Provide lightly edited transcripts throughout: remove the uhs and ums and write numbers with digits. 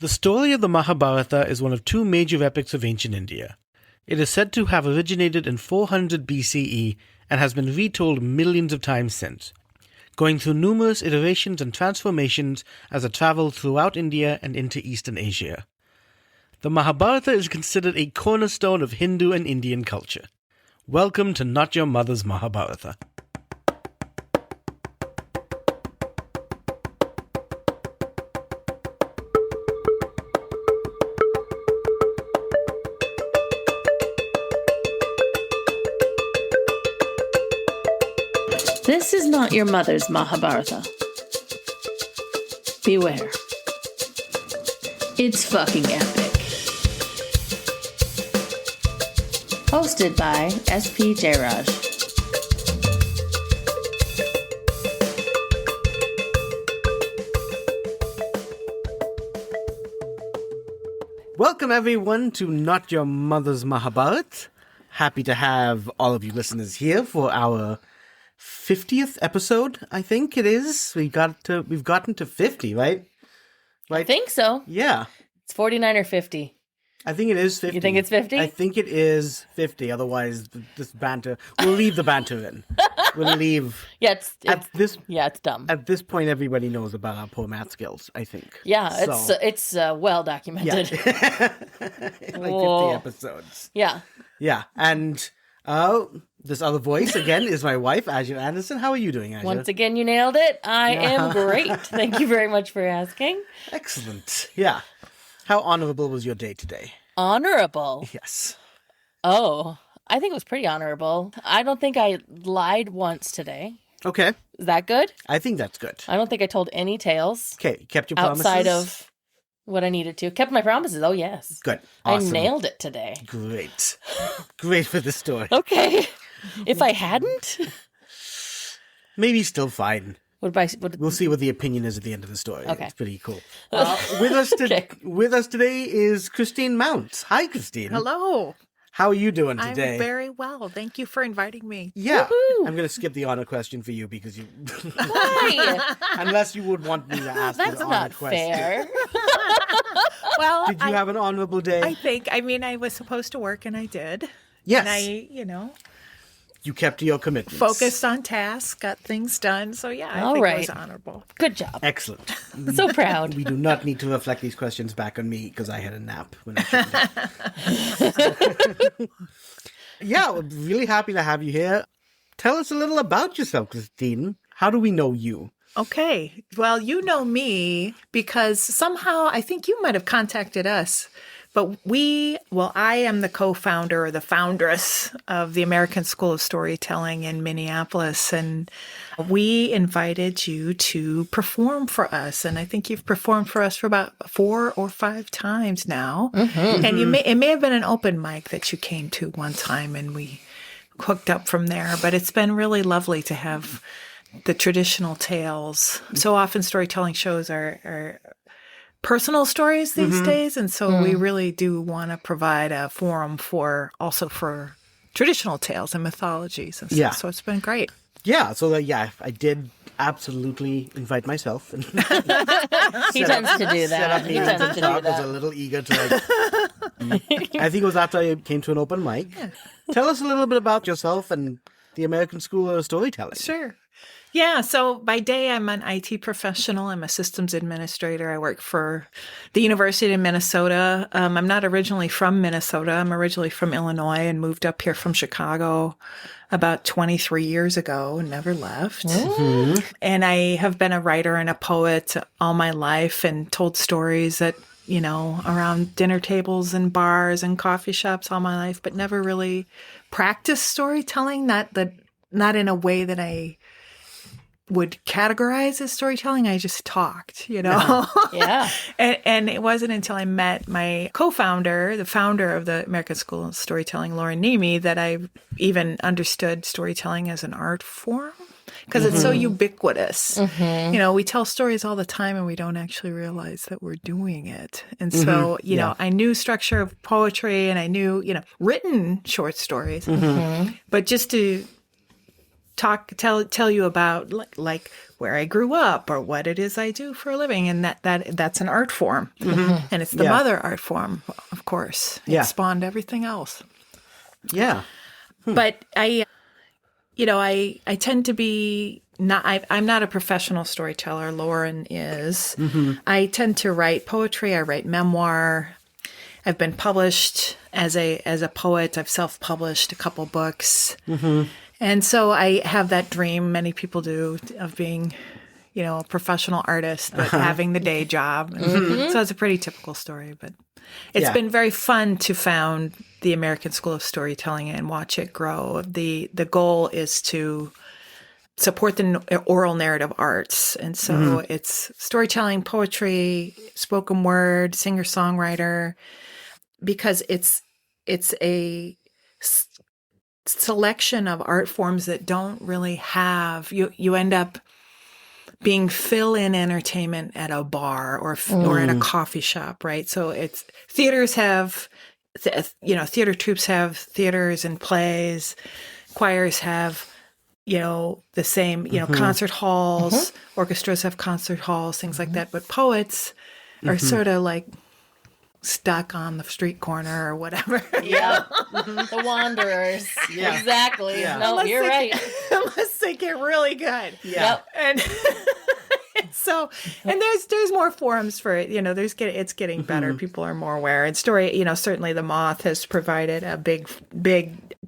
The story of the Mahabharata is one of two major epics of ancient India. It is said to have originated in 400 BCE and has been retold millions of times since, going through numerous iterations and transformations as it traveled throughout India and into Eastern Asia. The Mahabharata is considered a cornerstone of Hindu and Indian culture. Welcome to Not Your Mother's Mahabharata. This is not your mother's Mahabharata. Beware. It's fucking epic. Hosted by S.P. Jayaraj. Welcome everyone to Not Your Mother's Mahabharata. Happy to have all of you listeners here for our 50th episode, I think it is. We've gotten to 50, right? I think so. Yeah. It's 49 or 50. I think it is 50. You think it's 50? I think it is 50. Otherwise, this banter, we'll leave the banter in. We'll leave. Yeah, it's dumb. At this point, everybody knows about our poor math skills, I think. Yeah, it's well documented. Yeah. Like 50 episodes. Yeah. Yeah, and this other voice, again, is my wife, Azure Anderson. How are you doing, Azure? Once again, you nailed it. I am great. Thank you very much for asking. Excellent. Yeah. How honorable was your day today? Honorable? Yes. Oh, I think it was pretty honorable. I don't think I lied once today. Okay. Is that good? I think that's good. I don't think I told any tales. Okay, kept your promises? Outside of what I needed to. Kept my promises. Oh, yes. Good. Awesome. I nailed it today. Great. Great for the story. Okay. If I hadn't? Maybe still fine. We'll see what the opinion is at the end of the story. Okay. It's pretty cool. With us today is Christine Mount. Hi, Christine. Hello. How are you doing today? I'm very well. Thank you for inviting me. Yeah. Woohoo. I'm going to skip the honor question for you because you... Why? Unless you would want me to ask That's the honor not question. fair. Well, Did you have an honorable day? I was supposed to work and I did. Yes. And You kept to your commitments. focused on tasks, got things done. So yeah, I All think right. it was honorable. Good job. Excellent. So proud. We do not need to reflect these questions back on me because I had a nap when I shouldn't. Yeah, we're really happy to have you here. Tell us a little about yourself, Christine. How do we know you? Okay. Well, you know me because somehow I think you might have contacted us. But I am the co-founder or the foundress of the American School of Storytelling in Minneapolis. And we invited you to perform for us. And I think you've performed for us for about 4 or 5 times now. Mm-hmm. And it may have been an open mic that you came to one time and we hooked up from there. But it's been really lovely to have the traditional tales. So often storytelling shows are personal stories these days. And so we really do want to provide a forum for traditional tales and mythologies and stuff. Yeah. So it's been great. Yeah, so I did absolutely invite myself. And He tends to do that. He tends to do I was a that. little eager to I think it was after I came to an open mic. Yeah. Tell us a little bit about yourself and the American School of Storytelling. Sure. Yeah. So by day, I'm an IT professional. I'm a systems administrator. I work for the University of Minnesota. I'm not originally from Minnesota. I'm originally from Illinois and moved up here from Chicago about 23 years ago and never left. Mm-hmm. And I have been a writer and a poet all my life and told stories at, around dinner tables and bars and coffee shops all my life, but never really practiced storytelling, not in a way that I would categorize as storytelling. I just talked, Yeah. And it wasn't until I met my co-founder, the founder of the American School of Storytelling, Lauren Nemi, that I even understood storytelling as an art form because it's so ubiquitous. Mm-hmm. We tell stories all the time and we don't actually realize that we're doing it. And so, I knew structure of poetry and I knew, written short stories, but just to tell you about like where I grew up or what it is I do for a living, and that's an art form, and it's the mother art form, of course. It spawned everything else. Yeah. But I tend to be not. I'm not a professional storyteller. Lauren is. I tend to write poetry. I write memoir. I've been published as a poet. I've self-published a couple books, and so I have that dream. Many people do, of being, a professional artist, but having the day job. So it's a pretty typical story, but it's been very fun to found the American School of Storytelling and watch it grow. The goal is to support the oral narrative arts. And so it's storytelling, poetry, spoken word, singer-songwriter, because it's a selection of art forms that don't really have, you end up being fill-in entertainment at a bar or in a coffee shop, right? So it's theaters have, theater troupes have theaters and plays, choirs have, the same, concert halls, orchestras have concert halls, things like that. But poets are sort of like stuck on the street corner or whatever. Yeah. The wanderers. Yeah. Exactly. Yeah. No, you're right. Unless they get really good. Yeah. Yep. And so, and there's more forums for it. It's getting better. People are more aware. And certainly the Moth has provided a big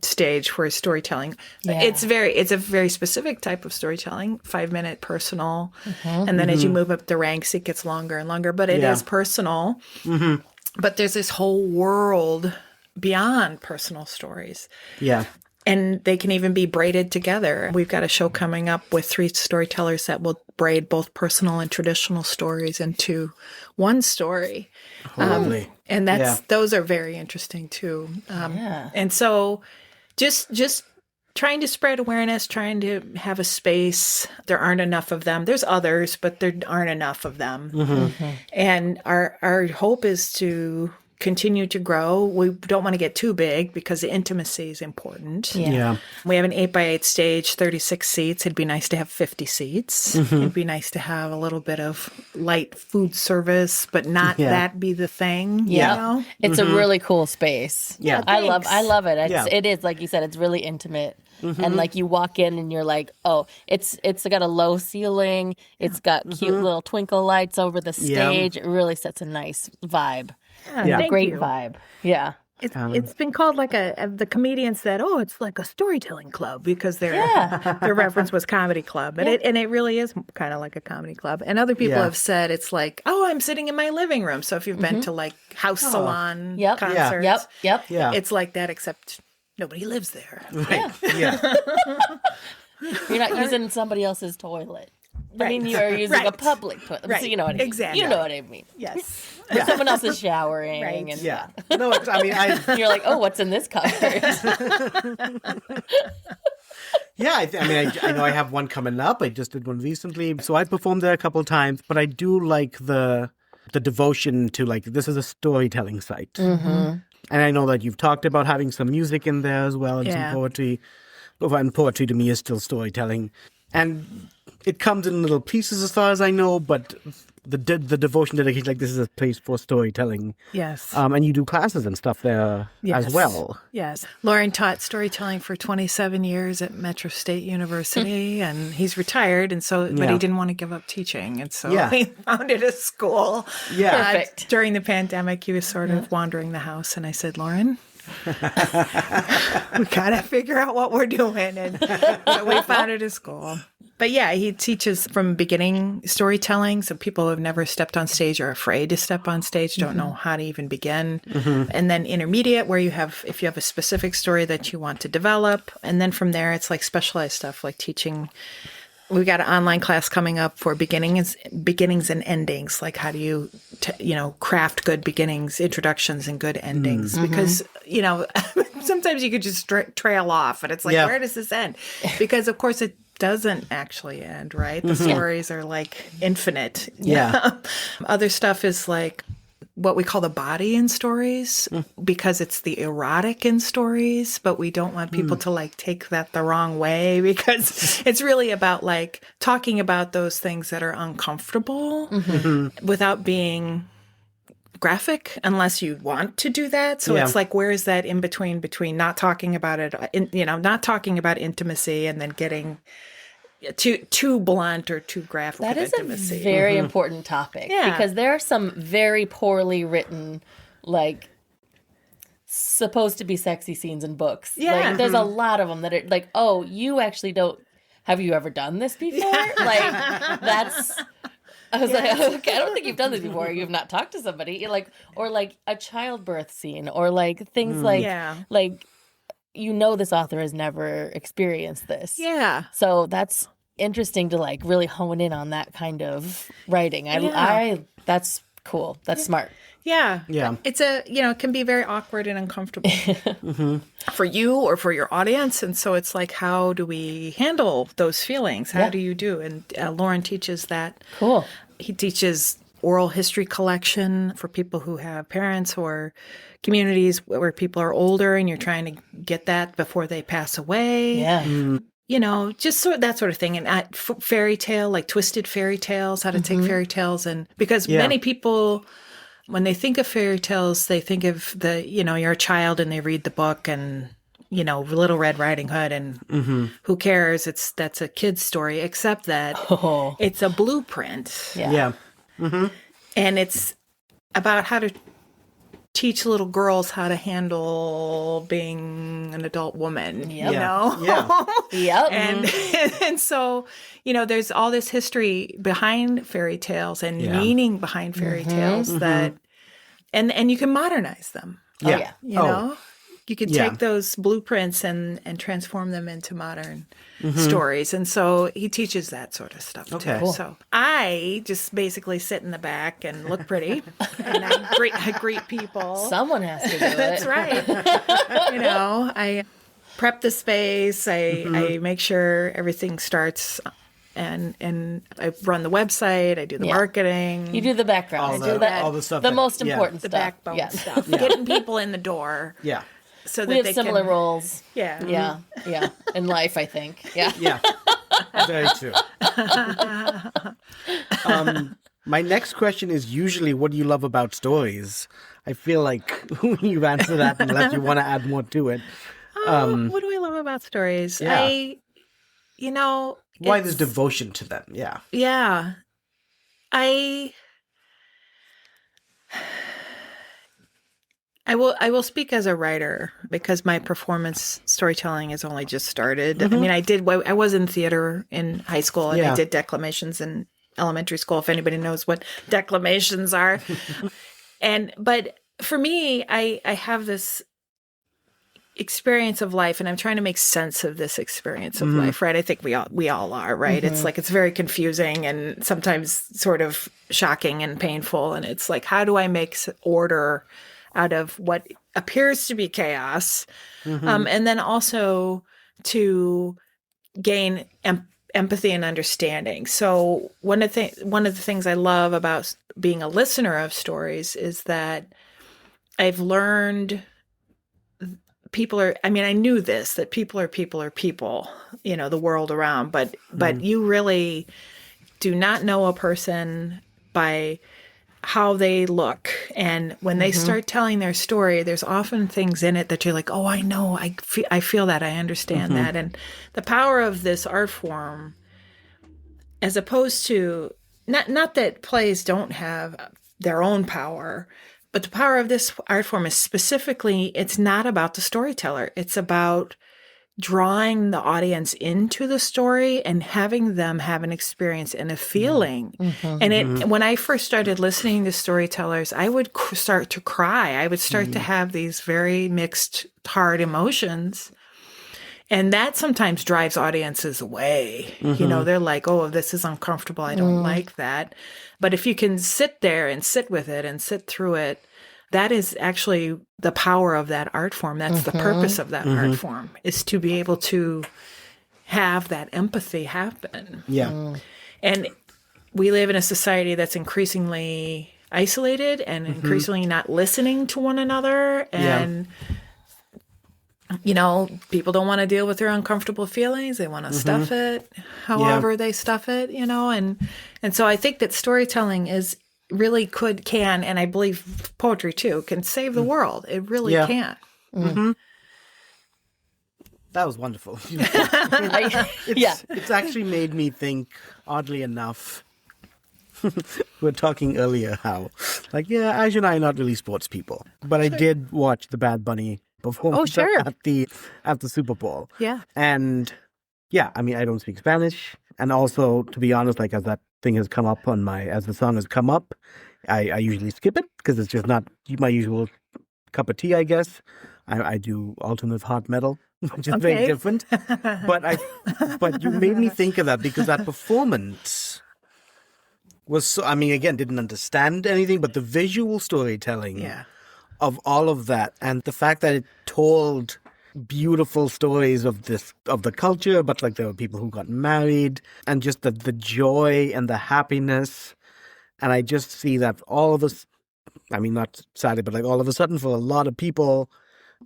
stage for storytelling. Yeah. It's a very specific type of storytelling, 5-minute personal. And then as you move up the ranks, it gets longer and longer, but it is personal. But there's this whole world beyond personal stories. Yeah. And they can even be braided together. We've got a show coming up with 3 storytellers that will braid both personal and traditional stories into one story. Lovely. And those are very interesting too. And so just trying to spread awareness, trying to have a space. There aren't enough of them. There's others, but there aren't enough of them. And our hope is to continue to grow. We don't want to get too big because the intimacy is important. Yeah. We have an 8x8 stage, 36 seats. It'd be nice to have 50 seats. It'd be nice to have a little bit of light food service, but not that be the thing. Yeah. It's a really cool space. Yeah. I love it. Yeah. It is, like you said, it's really intimate. And like you walk in and you're like, oh, it's got a low ceiling. It's got cute little twinkle lights over the stage. It really sets a nice vibe. Thank Great you. vibe. Yeah. It's been called like the comedians said, it's like a storytelling club because their reference was comedy club. And it really is kind of like a comedy club. And other people have said it's like, I'm sitting in my living room. So if you've been to like house salon concerts, it's like that, except nobody lives there. Right. Yeah. You're not using somebody else's toilet. I mean, you're using a public toilet. So you know what I mean. Exactly. You know what I mean. Yes. Someone else is showering. And Yeah. No, you're like, what's in this cupboard? Yeah, I know I have one coming up. I just did one recently. So I performed there a couple of times, but I do like the devotion to like, this is a storytelling site. And I know that you've talked about having some music in there as well and some poetry. And poetry to me is still storytelling. And it comes in little pieces as far as I know, but the devotion dedication, like this is a place for storytelling. Yes. And you do classes and stuff there as well. Yes. Lauren taught storytelling for 27 years at Metro State University, and he's retired, and so but he didn't want to give up teaching, and so he founded a school. Yeah. Perfect. During the pandemic, he was sort of wandering the house, and I said, Lauren, we gotta figure out what we're doing, and so we founded a school. But he teaches from beginning storytelling. So people who have never stepped on stage are afraid to step on stage, don't know how to even begin. And then intermediate, where if you have a specific story that you want to develop. And then from there, it's like specialized stuff, like teaching. We've got an online class coming up for beginnings and endings. Like how do you, craft good beginnings, introductions, and good endings? Because, sometimes you could just trail off, and it's like, where does this end? Because, of course, it doesn't actually end, right? The stories are like infinite. Yeah. Other stuff is like what we call the body in stories because it's the erotic in stories, but we don't want people to like take that the wrong way because it's really about like talking about those things that are uncomfortable without being graphic unless you want to do that. So it's like, where is that in between not talking about it, not talking about intimacy and then getting too blunt or too graphic. That is intimacy. a very important topic because there are some very poorly written, like, supposed to be sexy scenes in books. Yeah. Like, there's a lot of them that are like, oh, you actually don't, have you ever done this before? Like, that's... I was like, okay, I don't think you've done this before. You've not talked to somebody. You're like, or like a childbirth scene, or like things like this author has never experienced this. Yeah. So that's interesting to like really hone in on that kind of writing. I that's cool. That's smart. Yeah. Yeah. It's it can be very awkward and uncomfortable for you or for your audience. And so it's like, how do we handle those feelings? How do you do? And Lauren teaches that. Cool. He teaches oral history collection for people who have parents or communities where people are older and you're trying to get that before they pass away. Yeah. Just that sort of thing. And fairy tale, like twisted fairy tales, how to take fairy tales. And because many people, when they think of fairy tales, they think of you're a child and they read the book and, Little Red Riding Hood and who cares? That's a kid's story, except that it's a blueprint. Yeah. And it's about how to teach little girls how to handle being an adult woman, Yep. Yeah. Yep. And so, there's all this history behind fairy tales and meaning behind fairy tales that, and you can modernize them. Yeah. You can take those blueprints and transform them into modern stories. And so he teaches that sort of stuff too. Cool. So I just basically sit in the back and look pretty and I greet people. Someone has to do it. That's right. I prep the space. I make sure everything starts and I run the website. I do the marketing. You do the background. All the stuff. The most important the stuff. backbone stuff. Getting people in the door. Yeah. So that We have they similar roles. Yeah. Yeah. In life, I think. Yeah. Yeah. Very true. My next question is usually, what do you love about stories? I feel like you've answered that unless you want to add more to it. What do I love about stories? Yeah. Why it's- there's devotion to them? Yeah. Yeah. I will speak as a writer because my performance storytelling has only just started. I mean, I was in theater in high school and I did declamations in elementary school, if anybody knows what declamations are. But for me, I have this experience of life and I'm trying to make sense of this experience of life, right? I think we all are, right? It's like, it's very confusing and sometimes sort of shocking and painful. And it's like, how do I make order out of what appears to be chaos? And then also to gain empathy and understanding. So one of the things I love about being a listener of stories is that I've learned I knew this, that people are people, the world around, but you really do not know a person by how they look. And when they start telling their story, there's often things in it that you're like, oh, I know, I feel that, I understand that. And the power of this art form, as opposed to, not that plays don't have their own power, but the power of this art form is specifically, it's not about the storyteller. It's about drawing the audience into the story and having them have an experience and a feeling. And when I first started listening to storytellers, I would start to cry. I would start to have these very mixed, hard emotions. And that sometimes drives audiences away. They're like, oh, this is uncomfortable. I don't like that. But if you can sit there and sit with it and sit through it, that is actually the power of that art form. That's the purpose of that art form, is to be able to have that empathy happen. Yeah. And we live in a society that's increasingly isolated and increasingly not listening to one another. And, people don't want to deal with their uncomfortable feelings. They want to stuff it however they stuff it, and so I think that storytelling is really can, and I believe poetry too, can save the world. It really can. That was wonderful. Yeah. It's actually made me think, oddly enough, we were talking earlier how, Azure and I are not really sports people. But I did watch the Bad Bunny performance at the Super Bowl. Yeah. And I don't speak Spanish. And also, to be honest, as that thing has come up as the song has come up, I usually skip it because it's just not my usual cup of tea, I guess. I do alternative hard metal, which is very different. But you made me think of that because that performance was so, again, didn't understand anything, but the visual storytelling of all of that and the fact that it told beautiful stories of the culture, but there were people who got married and just the joy and the happiness. And I just see that all of us, not sadly, but all of a sudden for a lot of people,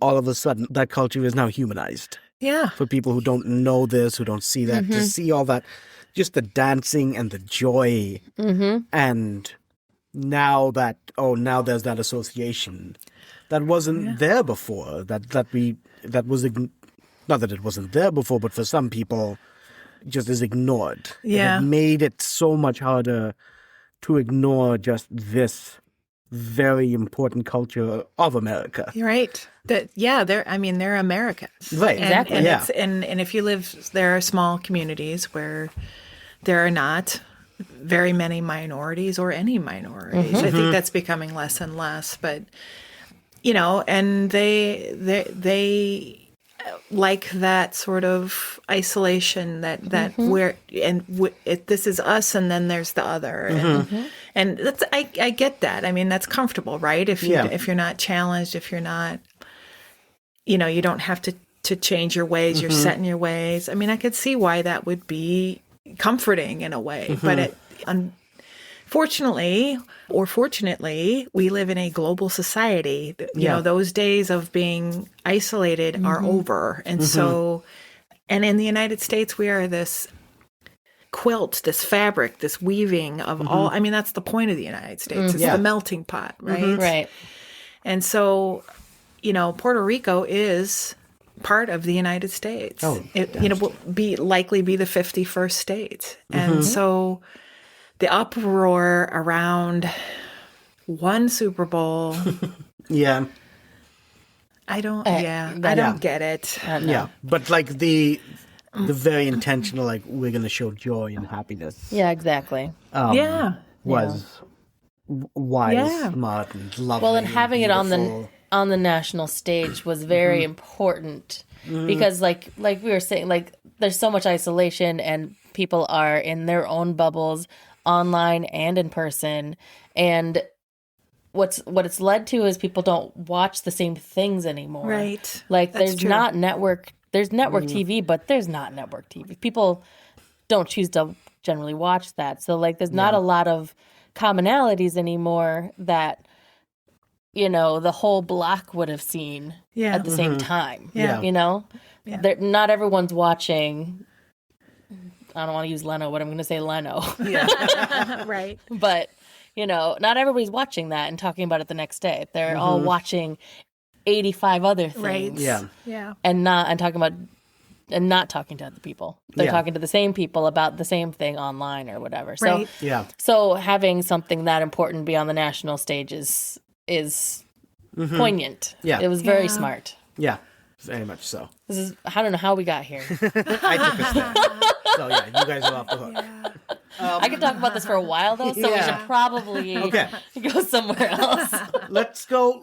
all of a sudden that culture is now humanized. Yeah. For people who don't know this, who don't see that, to see all that, just the dancing and the joy. And now there's that association that wasn't there before, that was not that it wasn't there before, but for some people just is ignored. Yeah. It made it so much harder to ignore just this very important culture of America. Right. They're Americans. Right. Exactly. And if you live, there are small communities where there are not very many minorities or any minorities. I think that's becoming less and less, but and they like that sort of isolation that where this is us and then there's the other and that's I get that. That's comfortable, right? If you're not challenged, if you're not you don't have to change your ways, you're set in your ways. I could see why that would be comforting in a way, but unfortunately or fortunately, we live in a global society. You know, those days of being isolated are over. And so, and in the United States, we are this quilt, this fabric, this weaving of all, that's the point of the United States. It's the melting pot, right? Right. And so, Puerto Rico is part of the United States. Oh, it will likely be the 51st state. And so the uproar around one Super Bowl. I don't get it. Yeah. But the very intentional, we're going to show joy and happiness. Yeah, exactly. Was wise, smart, and lovely. Well, and having it beautiful. on the national stage was very important because like we were saying, there's so much isolation and people are in their own bubbles online and in person, and what it's led to is people don't watch the same things anymore. Right. There's network TV, but there's not network TV. People don't choose to generally watch that. So there's not a lot of commonalities anymore that the whole block would have seen at the same time. Not everyone's watching. I don't want to use Leno, but I'm going to say Leno. Right. But not everybody's watching that and talking about it the next day. They're all watching 85 other things. Right. Yeah. And not talking to other people. They're talking to the same people about the same thing online or whatever. So So having something that important be on the national stage is poignant. Yeah. It was very smart. Yeah. Very much so. I don't know how we got here. I took a step. So you guys are off the hook. I could talk about this for a while though, so we should probably go somewhere else. Let's go.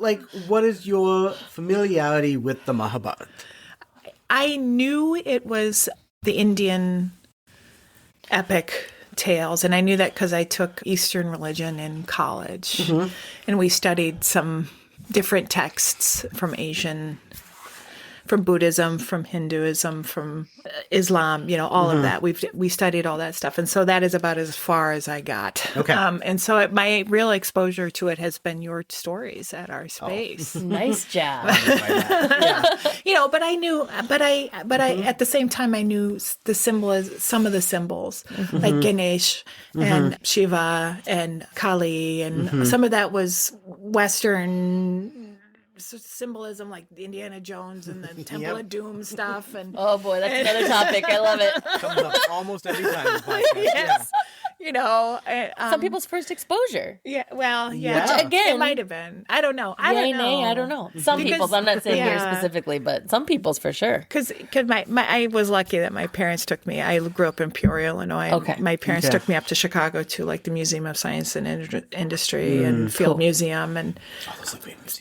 What is your familiarity with the Mahabharata? I knew it was the Indian epic tales, and I knew that because I took Eastern religion in college, and we studied some different texts from Asian Buddhism, from Hinduism, from Islam, all of that. We studied all that stuff. And so that is about as far as I got. Okay. And so my real exposure to it has been your stories at our space. Nice job. But I knew, but I at the same time, I knew the some of the symbols, like Ganesh and Shiva and Kali, and some of that was Western symbolism, like Indiana Jones and the Temple of Doom stuff. And Oh boy, that's another topic. I love it. Comes up almost every time. In the podcast. yes, Some people's first exposure. yeah, well, Yeah. Which, again, it might have been. I don't know. I don't know. Some Because- people's. I'm not saying here yeah. specifically, but some people's for sure. Because I was lucky that my parents took me. I grew up in Peoria, Illinois. Okay. My parents Okay. took me up to Chicago to like the Museum of Science and Industry and Field Museum, and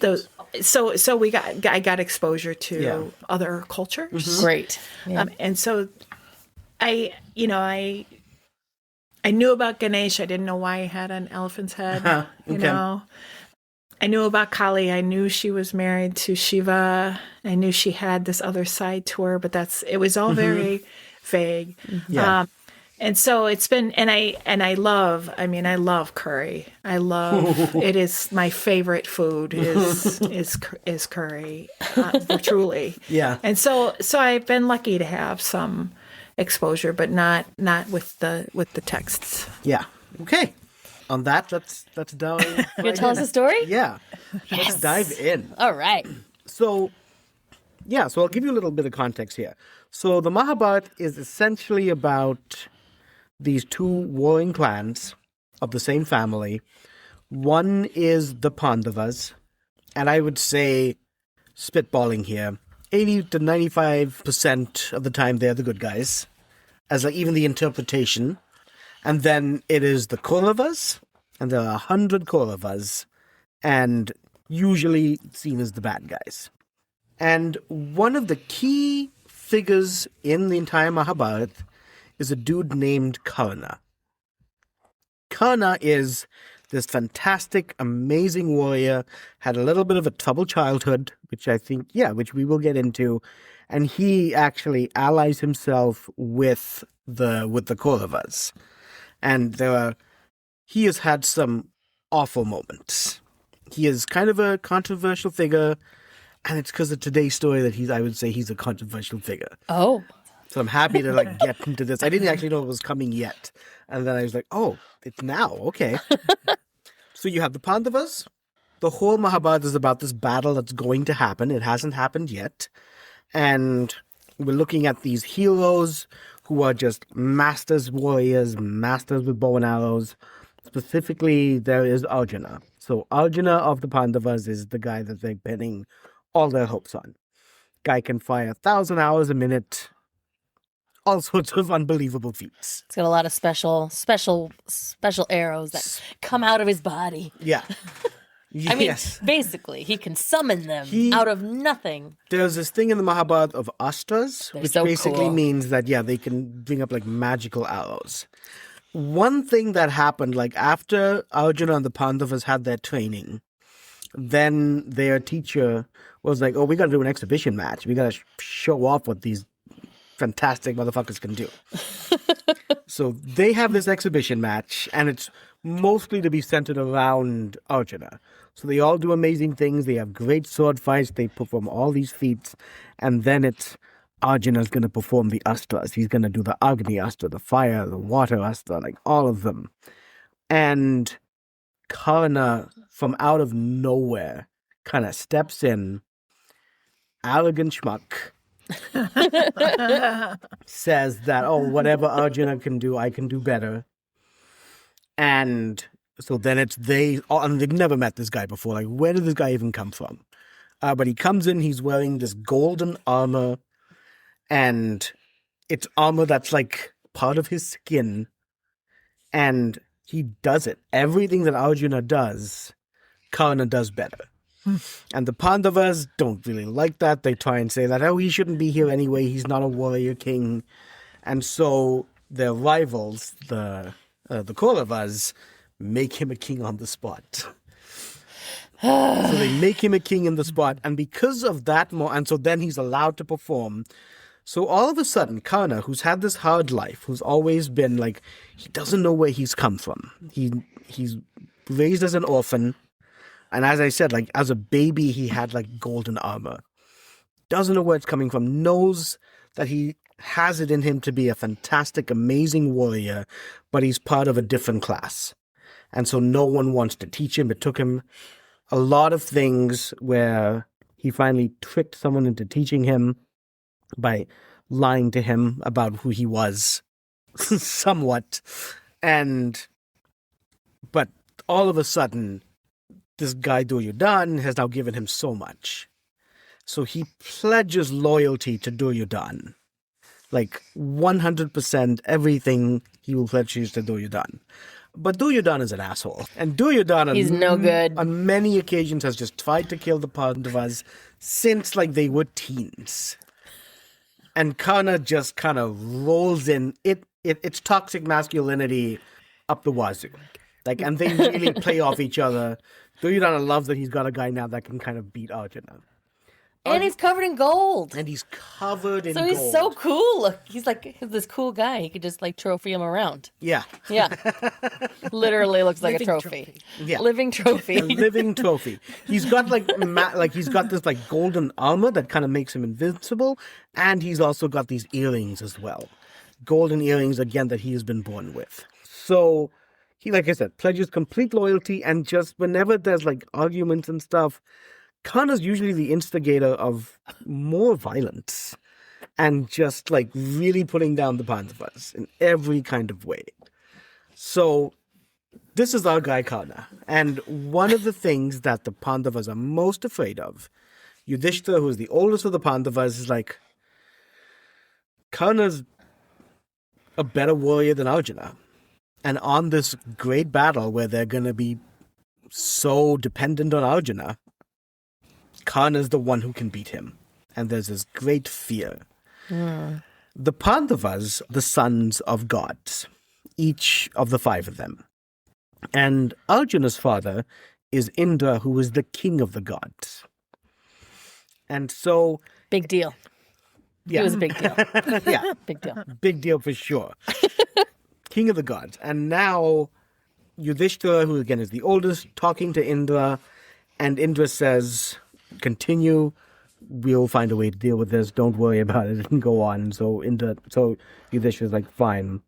those. So I got exposure to other cultures. Great. Yeah. And so I knew about Ganesh. I didn't know why he had an elephant's head. Okay. I knew about Kali. I knew she was married to Shiva. I knew she had this other side to her, but it was all very vague. Yeah. And so it's been, and I love curry. I love, it is my favorite food is curry, truly. Yeah. And so I've been lucky to have some exposure, but not with the texts. Yeah. Okay. On that, let's dive. You gonna tell us a story? Yeah. Let's dive in. All right. So I'll give you a little bit of context here. So the Mahabharata is essentially about these two warring clans of the same family. One is the Pandavas, and I would say, spitballing here, 80 to 95% of the time they're the good guys, as like even the interpretation. And then it is the Kauravas, and there are 100 Kauravas, and usually seen as the bad guys. And one of the key figures in the entire Mahabharata is a dude named Karna. Karna is this fantastic, amazing warrior, had a little bit of a troubled childhood, which we will get into, and he actually allies himself with the Kauravas. And he has had some awful moments. He is kind of a controversial figure, and it's because of today's story that I would say he's a controversial figure. Oh. So I'm happy to get into this. I didn't actually know it was coming yet. And then I was like, oh, it's now. Okay. So you have the Pandavas. The whole Mahabharata is about this battle that's going to happen. It hasn't happened yet. And we're looking at these heroes who are just masters warriors, masters with bow and arrows. Specifically, there is Arjuna. So Arjuna of the Pandavas is the guy that they're pinning all their hopes on. Guy can fire 1,000 arrows a minute. All sorts of unbelievable feats. It's got a lot of special arrows that come out of his body. Yeah. I mean, Yes. basically, he can summon them out of nothing. There's this thing in the Mahabharata of astras, They're which so basically cool. means that, they can bring up like magical arrows. One thing that happened, like after Arjuna and the Pandavas had their training, then their teacher was like, oh, we got to do an exhibition match. We got to show off what these fantastic motherfuckers can do. So they have this exhibition match, and it's mostly to be centered around Arjuna. So they all do amazing things. They have great sword fights. They perform all these feats. And then it's Arjuna's going to perform the astras. He's going to do the Agni Astra, the fire, the water Astra, like all of them. And Karna, from out of nowhere, kind of steps in, arrogant schmuck, says that, oh, whatever Arjuna can do, I can do better. And so then and they've never met this guy before. Like, where did this guy even come from? But he comes in, he's wearing this golden armor, and it's armor that's like part of his skin. And he does it. Everything that Arjuna does, Karna does better. And the Pandavas don't really like that. They try and say that, oh, he shouldn't be here anyway. He's not a warrior king. And so their rivals, the Kauravas, make him a king on the spot. So they make him a king in the spot. And because of that, and so then he's allowed to perform. So all of a sudden, Karna, who's had this hard life, who's always been like, he doesn't know where he's come from. He's raised as an orphan. And as I said, like as a baby, he had like golden armor. Doesn't know where it's coming from. Knows that he has it in him to be a fantastic, amazing warrior, but he's part of a different class. And so no one wants to teach him. It took him a lot of things where he finally tricked someone into teaching him by lying to him about who he was somewhat. But all of a sudden, this guy Duryodhan has now given him so much. So he pledges loyalty to Duryodhan. Like 100% everything he will pledge to Duryodhan. But Duryodhan is an asshole. And Duryodhan He's no good. On many occasions has just tried to kill the Pandavas since like they were teens. And Karna just kind of rolls in. It's toxic masculinity up the wazoo. Like, and they really play off each other. Duryodhana loves that he's got a guy now that can kind of beat Arjuna. And he's covered in gold. And he's covered in So gold. he's so cool. Look, he's like this cool guy. He could just like trophy him around. Yeah. Yeah. Literally looks like a Living trophy. Yeah. Living trophy. A living trophy. He's got like he's got this like golden armor that kind of makes him invincible, and he's also got these earrings as well, golden earrings again that he has been born with. So he, like I said, pledges complete loyalty, and just whenever there's like arguments and stuff, Karna's usually the instigator of more violence, and just like really putting down the Pandavas in every kind of way. So this is our guy Karna. And one of the things that the Pandavas are most afraid of, Yudhishthira, who is the oldest of the Pandavas, is like, Karna's a better warrior than Arjuna. And on this great battle where they're going to be so dependent on Arjuna, Karna's the one who can beat him. And there's this great fear. The Pandavas, the sons of gods, each of the 5 of them. And Arjuna's father is Indra, who is the king of the gods. And so... Big deal. Yeah. It was a big deal. Yeah. Big deal. Big deal for sure. King of the gods. And now Yudhishthira, who again is the oldest, talking to Indra. And Indra says, continue. We'll find a way to deal with this. Don't worry about it. And go on. So Yudhishthira's like, fine.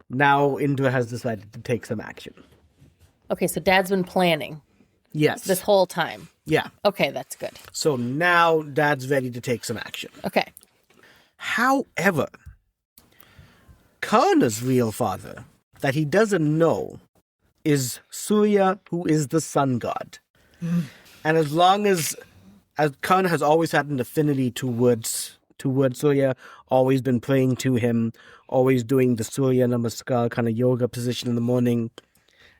Now Indra has decided to take some action. Okay, so Dad's been planning Yes. this whole time. Yeah. Okay, that's good. So now Dad's ready to take some action. Okay. However, Karna's real father, that he doesn't know, is Surya, who is the sun god. And as long as Karna has always had an affinity towards Surya, always been praying to him, always doing the Surya Namaskar kind of yoga position in the morning.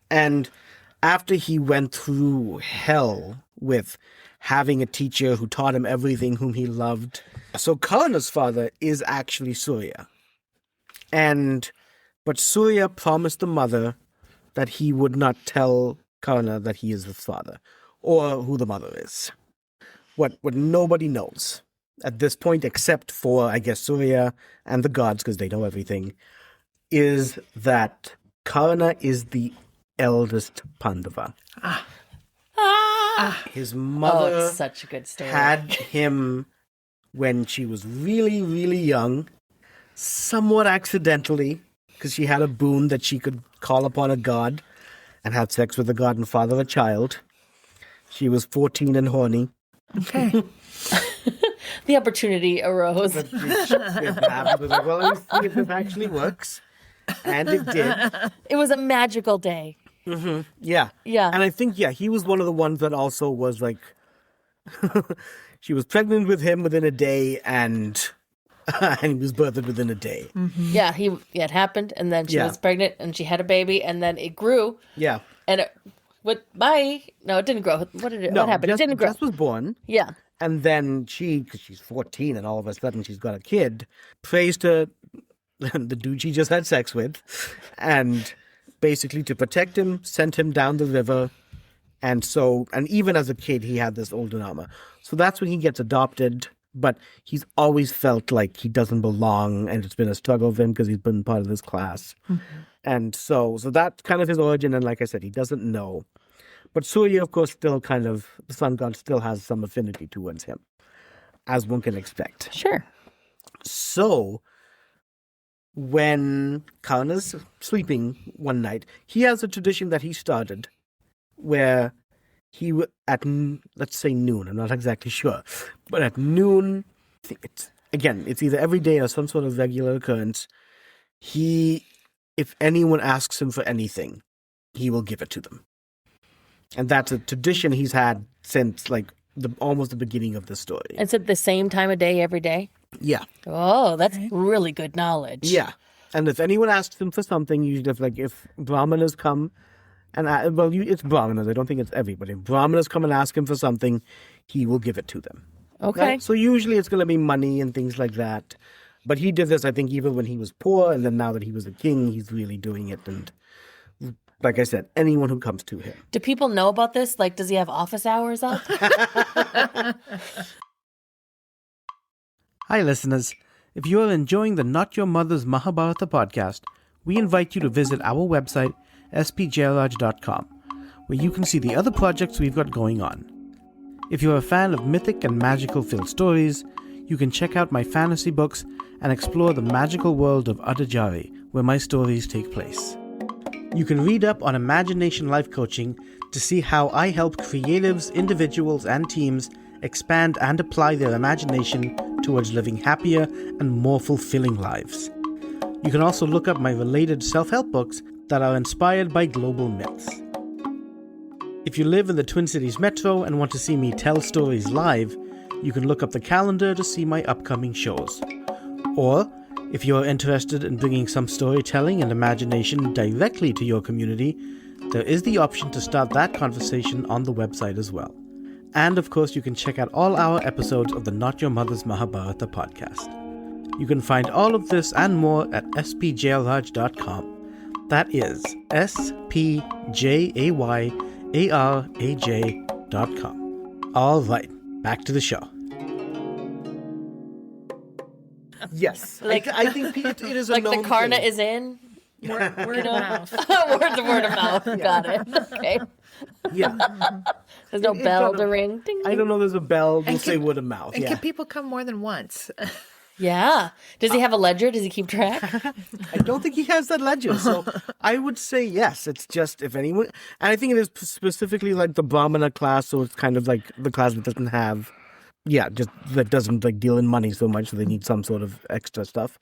And after he went through hell with having a teacher who taught him everything whom he loved. So Karna's father is actually Surya. But Surya promised the mother that he would not tell Karna that he is his father or who the mother is. What nobody knows at this point, except for, I guess, Surya and the gods, because they know everything, is that Karna is the eldest Pandava. His Oh, mother it's such a good story. had him when she was really, really young, somewhat accidentally, because she had a boon that she could call upon a god and have sex with a god and father a child. She was 14 and horny. Okay. The opportunity arose. It happened. Like, well, let me see if this actually works. And it did. It was a magical day. Yeah. Yeah. And I think, he was one of the ones that also was like, she was pregnant with him within a day and he was birthed within a day. Yeah, it happened, and then she Yeah. was pregnant, and she had a baby, and then it grew, Yeah. and it didn't grow. What happened? Jess, It didn't grow. Jess was born. Yeah. And then because she's 14 and all of a sudden she's got a kid, prays to the dude she just had sex with, and basically to protect him, sent him down the river And even as a kid, he had this olden armor. So that's when he gets adopted. But he's always felt like he doesn't belong, and it's been a struggle for him because he's been part of this class. And so that's kind of his origin. And like I said, he doesn't know. But Surya, of course, still kind of, the sun god still has some affinity towards him, as one can expect. Sure. So when Karna's sleeping one night, he has a tradition that he started where he would, let's say noon, I'm not exactly sure, but at noon, I think it's either every day or some sort of regular occurrence, if anyone asks him for anything, he will give it to them. And that's a tradition he's had since almost the beginning of the story. It's at the same time of day every day? Yeah. Oh, that's really good knowledge. Yeah. And if anyone asks him for something, usually if brahmanas come, and it's brahmanas, I don't think it's everybody. If brahmanas come and ask him for something, he will give it to them. Okay. Right? So usually it's going to be money and things like that. But he did this, I think, even when he was poor, and then now that he was a king, he's really doing it. And like I said, anyone who comes to him. Do people know about this? Like, does he have office hours up? Hi, listeners. If you are enjoying the Not Your Mother's Mahabharata podcast, we invite you to visit our website, spjayaraj.com, where you can see the other projects we've got going on. If you're a fan of mythic and magical filled stories, you can check out my fantasy books and explore the magical world of Adajari, where my stories take place. You can read up on imagination life coaching to see how I help creatives, individuals, and teams expand and apply their imagination towards living happier and more fulfilling lives. You can also look up my related self-help books that are inspired by global myths. If you live in the Twin Cities metro and want to see me tell stories live, you can look up the calendar to see my upcoming shows. Or, if you are interested in bringing some storytelling and imagination directly to your community, there is the option to start that conversation on the website as well. And of course, you can check out all our episodes of the Not Your Mother's Mahabharata podcast. You can find all of this and more at spjayaraj.com. That is spjayaraj.com. All right, back to the show. Yes. I think it is a Like known the Karna thing. is in? Word of mouth. word of mouth. Got it. Okay. Yeah. There's no It's bell not to a- ring. Ding, I ding. don't know there's a bell. We'll say word of mouth. And Yeah. can people come more than once? Yeah. Does he have a ledger? Does he keep track? I don't think he has that ledger. So I would say yes. It's just if anyone, and I think it is specifically like the Brahmana class. So it's kind of like the class that doesn't have, just that doesn't like deal in money so much. So they need some sort of extra stuff.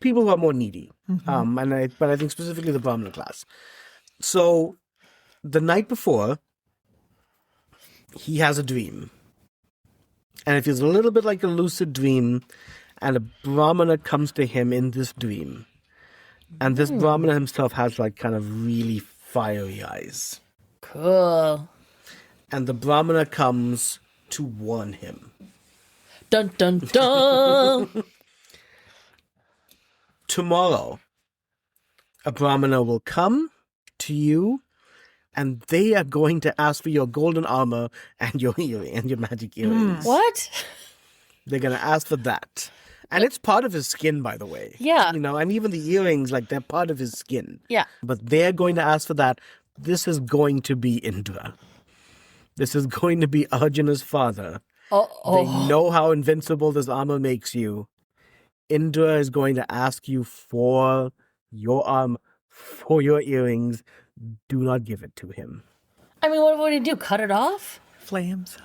People who are more needy. But I think specifically the Brahmana class. So the night before, he has a dream. And it feels a little bit like a lucid dream. And a Brahmana comes to him in this dream. And this Brahmana himself has like kind of really fiery eyes. Cool. And the Brahmana comes to warn him. Dun, dun, dun. Tomorrow, a Brahmana will come to you, and they are going to ask for your golden armor and your magic earrings. What? They're going to ask for that. And it's part of his skin, by the way. Yeah. And even the earrings, they're part of his skin. Yeah. But they're going to ask for that. This is going to be Indra. This is going to be Arjuna's father. They know how invincible this armor makes you. Indra is going to ask you for your arm, for your earrings. Do not give it to him. I mean, what would he do? Cut it off? Flames.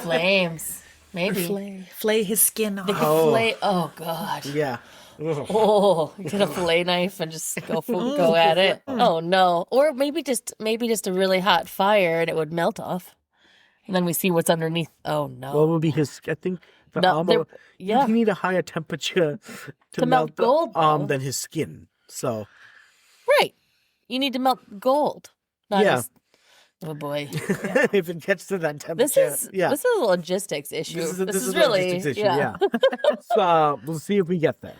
Flames. Maybe. Flay his skin off. They could fillet. Oh, God. Yeah. Ugh. Oh, get a fillet knife and just go at it. Oh no! Or maybe just a really hot fire and it would melt off, and then we see what's underneath. Oh no! What would be his? I think the No, armor. yeah. You need a higher temperature to melt gold, the arm though. than his skin. So Right. You need to melt gold. Not Yeah. his- oh boy. if it gets to that temperature, This is yeah. this is a logistics issue. This This is is a really logistics issue, yeah. So we'll see if we get there.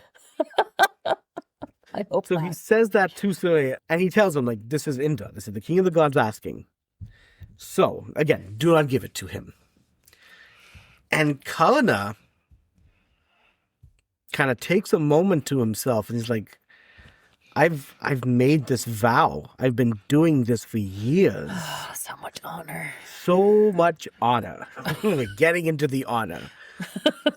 I hope So he not. says that to Surya, and he tells him, this is Indra. This is the king of the gods asking. So, again, do not give it to him. And Karna kind of takes a moment to himself and he's like, I've made this vow. I've been doing this for years. So much honor. So much honor. We're getting into the honor.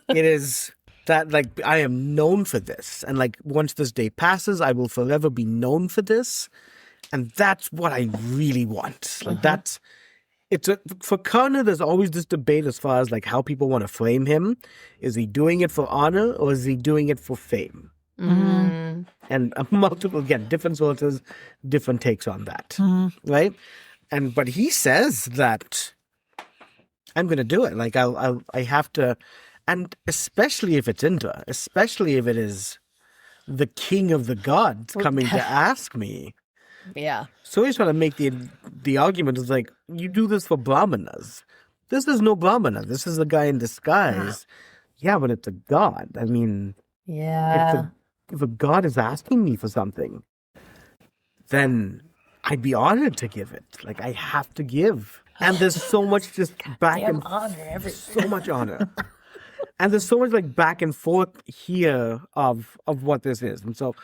It is that, like, I am known for this. And, like, once this day passes, I will forever be known for this. And that's what I really want. Like, for Karna, there's always this debate as far as, like, how people want to frame him. Is he doing it for honor or is he doing it for fame? Mm. And multiple, again, different sources, different takes on that, right? But he says that I'm going to do it. Like I have to, and especially if it's Indra, especially if it is the king of the gods coming to ask me. Yeah. So he's trying to make the argument is like, you do this for brahmanas. This is no brahmana. This is a guy in disguise. Yeah, but it's a god. I mean, Yeah. if a god is asking me for something, then I'd be honored to give it. Like, I have to give. And there's so much just back Damn and honor everything. so much honor. And there's so much like back and forth here of what this is. And so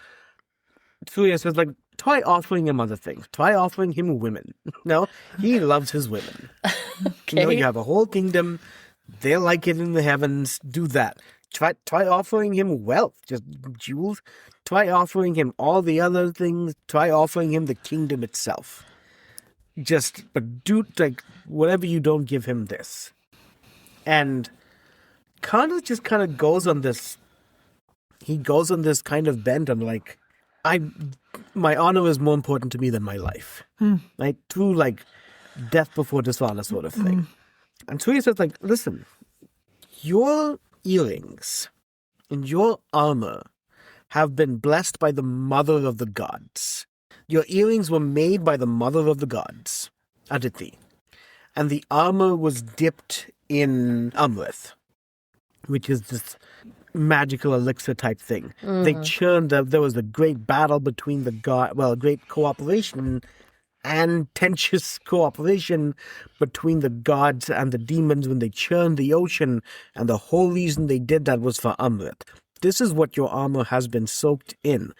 Surya says, like, try offering him other things. Try offering him women. No, he loves his women. Okay. You know, you have a whole kingdom. They like it in the heavens. Do that. Try offering him wealth, just jewels. Try offering him all the other things. Try offering him the kingdom itself. But do, like, whatever you don't give him this. And Karna just kind of goes on this, he goes on this kind of bent on, like, my honor is more important to me than my life. Like, true, like, death before dishonor sort of thing. And so he says, like, listen, your earrings and your armor have been blessed by the mother of the gods. Your earrings were made by the mother of the gods, Aditi. And the armor was dipped in Amrit, which is this magical elixir type thing. They churned up, there was a great battle between the gods, well, great cooperation and tenuous cooperation between the gods and the demons when they churned the ocean, and the whole reason they did that was for Amrit. This is what your armor has been soaked in.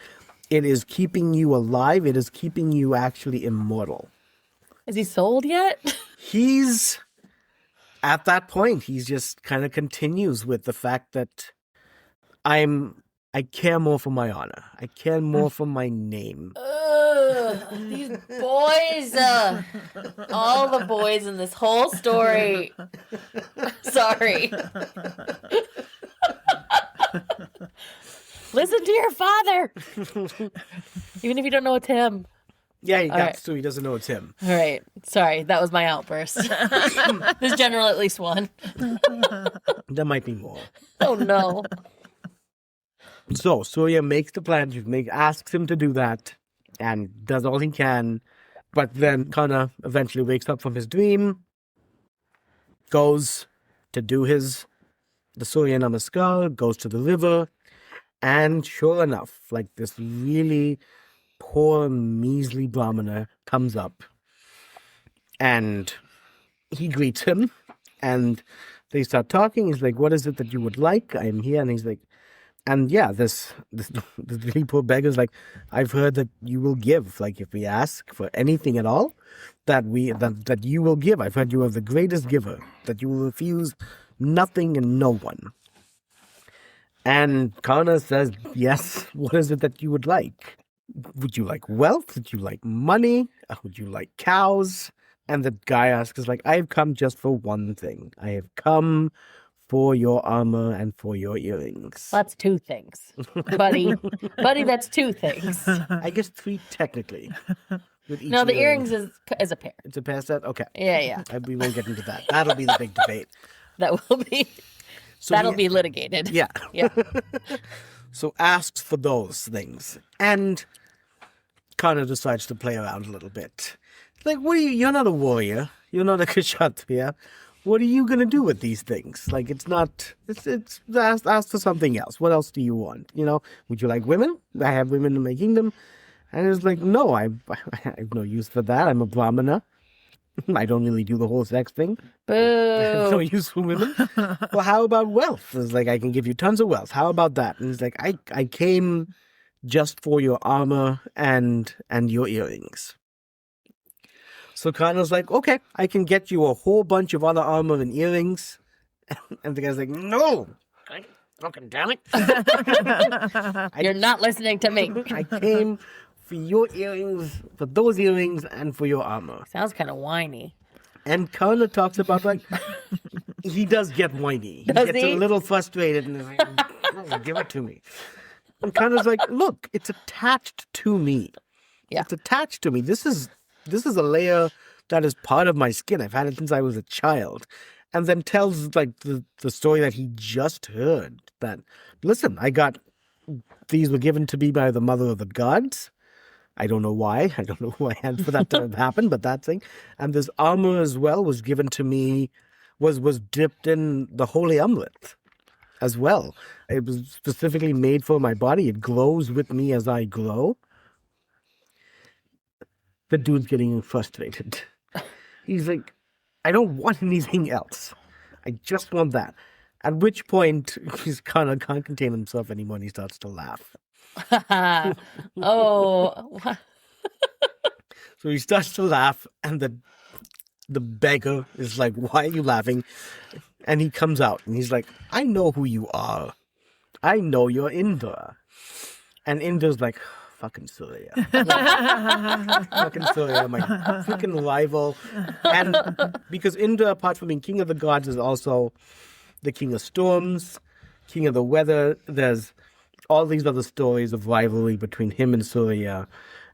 It is keeping you alive. It is keeping you actually immortal. Is he sold yet? He's, at that point, he's just kind of continues with the fact that I care more for my honor. I care more for my name. These boys, all the boys in this whole story. Sorry. Listen to your father. Even if you don't know it's him. Yeah, he right. he doesn't know it's him. All right. Sorry, that was my outburst. There's generally at least one. There might be more. Oh, no. So Surya makes the plan, asks him to do that, and does all he can. But then Karna eventually wakes up from his dream, goes to do the Surya Namaskar, goes to the river, and sure enough, like, this really poor, measly brahmana comes up, and he greets him, and they start talking. He's like, what is it that you would like? I am here. And he's like, and yeah, this really poor beggar's like, I've heard that you will give. Like, if we ask for anything at all, that you will give. I've heard you are the greatest giver, that you will refuse nothing and no one. And Karna says, yes, what is it that you would like? Would you like wealth? Would you like money? Would you like cows? And the guy asks, like, I've come just for one thing. I have come for your armor and for your earrings. That's two things, buddy. Buddy, that's two things. I guess three technically. With each No, the earring. earrings is a pair. It's a pair set? Okay. Yeah. We won't get into that. That'll be the big debate. That will be. So That'll be litigated. Yeah. Yeah. So asks for those things. And Karna decides to play around a little bit. Like, you're not a warrior. You're not a kshatriya. What are you going to do with these things? Like, it's ask for something else. What else do you want? You know, would you like women? I have women in my kingdom. And it's like, no, I have no use for that. I'm a brahmana. I don't really do the whole sex thing. I have no Boo. use for women. Well, how about wealth? It's like, I can give you tons of wealth. How about that? And it's like, I came just for your armor and your earrings. So Karna's like, okay, I can get you a whole bunch of other armor and earrings. And the guy's like, no, fucking damn it. You're not listening to me. I came for your earrings, for those earrings, and for your armor. Sounds kind of whiny. And Karna talks about, like, he does get whiny. He Does gets he? a little frustrated and is like, "Oh, give it to me." And Karna's like, look, it's attached to me. Yeah. It's attached to me. This is a layer that is part of my skin. I've had it since I was a child. And then tells, like, the story that he just heard. That, listen, these were given to me by the mother of the gods. I don't know why. I don't know who I had for that to have happened, but that thing. And this armor as well was given to me, was dipped in the holy amulet as well. It was specifically made for my body. It glows with me as I glow. The dude's getting frustrated. He's like, I don't want anything else. I just want that. At which point, he's kind of can't contain himself anymore and he starts to laugh. Oh. So he starts to laugh and the beggar is like, why are you laughing? And he comes out and he's like, I know who you are. I know you're Indra. And Indra's like, fucking Surya. Fucking Surya, my freaking rival. And because Indra, apart from being king of the gods, is also the king of storms, king of the weather. There's all these other stories of rivalry between him and Surya.